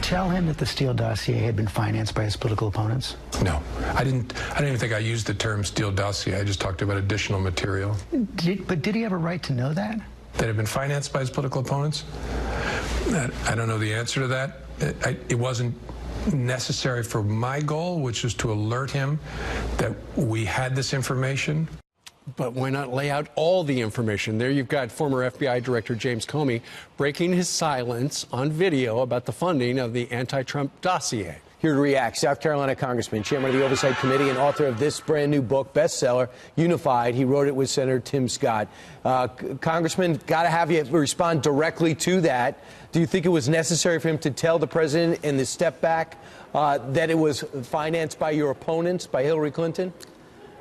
tell him that the Steele dossier had been financed by his political opponents? No, I didn't even think I used the term Steele dossier. I just talked about additional material. But did he have a right to know that? That had been financed by his political opponents? I don't know the answer to that. It wasn't necessary for my goal, which was to alert him that we had this information. But why not lay out all the information? There you've got former FBI Director James Comey breaking his silence on video about the funding of the anti-Trump dossier. Here to react, South Carolina Congressman, chairman of the Oversight Committee and author of this brand new book, bestseller, Unified. He wrote it with Senator Tim Scott. Congressman, got to have you respond directly to that. Do you think it was necessary for him to tell the president in the step back that it was financed by your opponents, by Hillary Clinton?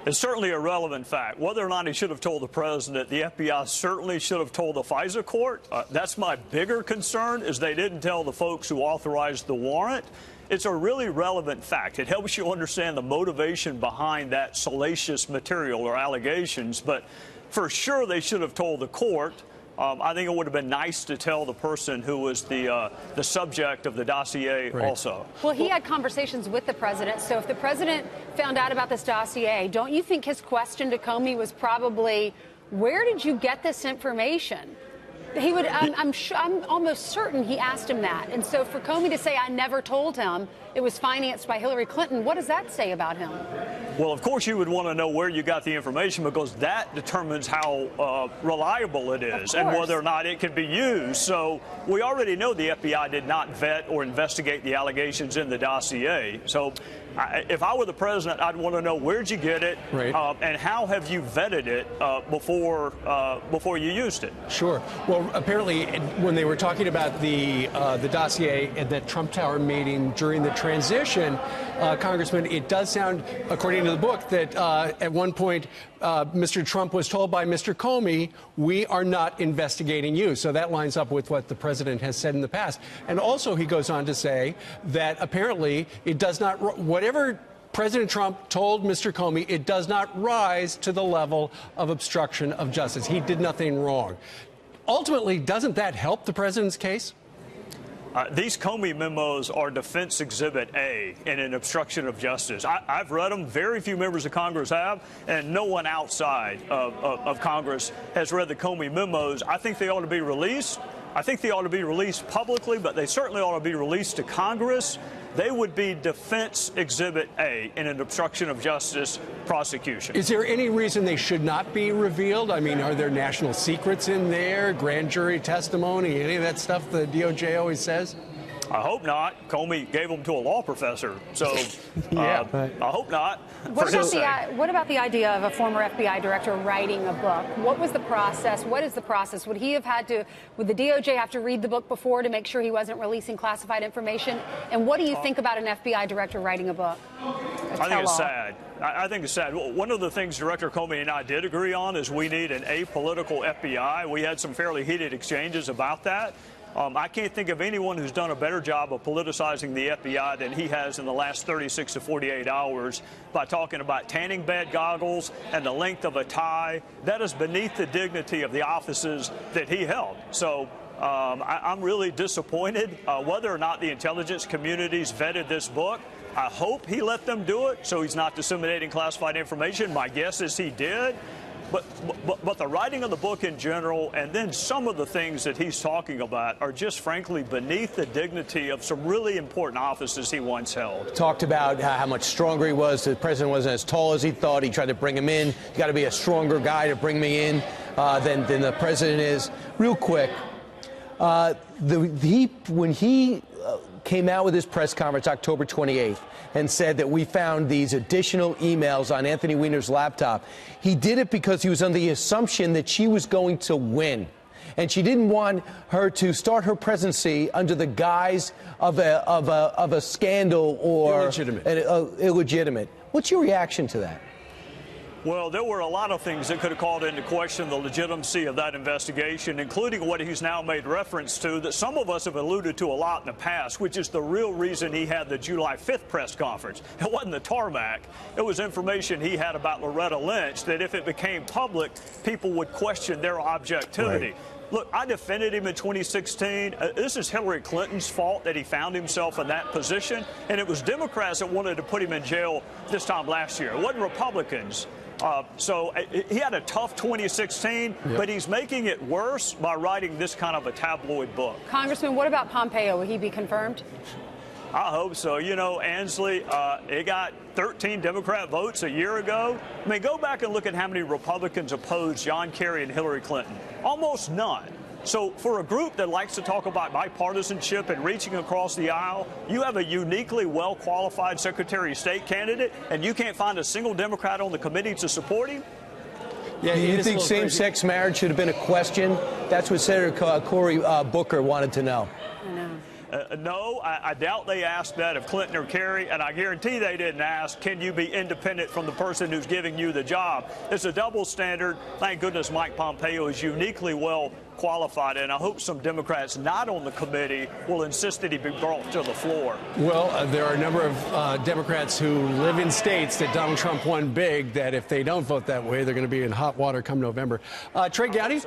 It's certainly a relevant fact. Whether or not he should have told the president, the FBI certainly should have told the FISA court. That's my bigger concern, is they didn't tell the folks who authorized the warrant. It's a really relevant fact. It helps you understand the motivation behind that salacious material or allegations. But for sure, they should have told the court. I think it would have been nice to tell the person who was the subject of the dossier also. Well, he had conversations with the president. So if the president found out about this dossier, don't you think his question to Comey was probably, where did you get this information? He would. I'm almost certain he asked him that. And so for Comey to say, I never told him it was financed by Hillary Clinton, what does that say about him? Well, of course, you would want to know where you got the information, because that determines how reliable it is and whether or not it can be used. So we already know the FBI did not vet or investigate the allegations in the dossier. So if I were the president, I'd want to know, where'd you get it, and how have you vetted it before you used it? Sure. Well, apparently, when they were talking about the dossier at that Trump Tower meeting during the transition, Congressman, it does sound, according to the book, that at one point Mr. Trump was told by Mr. Comey, we are not investigating you. So that lines up with what the president has said in the past. And also he goes on to say that apparently it does not, whatever President Trump told Mr. Comey, it does not rise to the level of obstruction of justice. He did nothing wrong. Ultimately, doesn't that help the president's case? These Comey memos are Defense Exhibit A in an obstruction of justice. I've read them. Very few members of Congress have, and no one outside of Congress has read the Comey memos. I think they ought to be released. I think they ought to be released publicly, but they certainly ought to be released to Congress. They would be Defense Exhibit A in an obstruction of justice prosecution. Is there any reason they should not be revealed? I mean, are there national secrets in there, grand jury testimony, any of that stuff the DOJ always says? I hope not. Comey gave them to a law professor, so I hope not. What about the idea of a former FBI director writing a book? What was the process? What is the process? Would he have had to, would the DOJ have to read the book before to make sure he wasn't releasing classified information? And what do you think about an FBI director writing a book? I think it's sad. I think it's sad. One of the things Director Comey and I did agree on is we need an apolitical FBI. We had some fairly heated exchanges about that. I can't think of anyone who's done a better job of politicizing the FBI than he has in the last 36 to 48 hours by talking about tanning bed goggles and the length of a tie. That is beneath the dignity of the offices that he held. So I'm really disappointed whether or not the intelligence communities vetted this book. I hope he let them do it so he's not disseminating classified information. My guess is he did. But the writing of the book in general, and then some of the things that he's talking about, are just frankly beneath the dignity of some really important offices he once held. Talked about how much stronger he was. The president wasn't as tall as he thought. He tried to bring him in. You got to be a stronger guy to bring me in than the president is. Real quick, when he came out with his press conference October 28th and said that we found these additional emails on Anthony Weiner's laptop, he did it because he was under the assumption that she was going to win. And she didn't want her to start her presidency under the guise of a scandal or illegitimate. What's your reaction to that? Well, there were a lot of things that could have called into question the legitimacy of that investigation, including what he's now made reference to that some of us have alluded to a lot in the past, which is the real reason he had the July 5th press conference. It wasn't the tarmac. It was information he had about Loretta Lynch that if it became public, people would question their objectivity. Look, I defended him in 2016. This is Hillary Clinton's fault that he found himself in that position, and it was Democrats that wanted to put him in jail this time last year. It wasn't Republicans. So he had a tough 2016, but he's making it worse by writing this kind of a tabloid book. Congressman, what about Pompeo? Will he be confirmed? I hope so. You know, Ansley, it got 13 Democrat votes a year ago. I mean, go back and look at how many Republicans opposed John Kerry and Hillary Clinton. Almost none. So for a group that likes to talk about bipartisanship and reaching across the aisle, you have a uniquely well-qualified Secretary of State candidate, and you can't find a single Democrat on the committee to support him? Yeah, you think same-sex marriage should have been a question? That's what Senator Cory Booker wanted to know. I know. No, I doubt they asked that of Clinton or Kerry, and I guarantee they didn't ask, can you be independent from the person who's giving you the job? It's a double standard. Thank goodness Mike Pompeo is uniquely well qualified, and I hope some Democrats not on the committee will insist that he be brought to the floor. Well, there are a number of Democrats who live in states that Donald Trump won big, that if they don't vote that way, they're going to be in hot water come November. Trey Gowdy,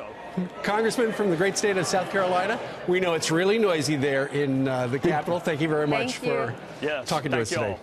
Congressman from the great state of South Carolina. We know it's really noisy there in the Capitol. Thank you very much for talking to us today.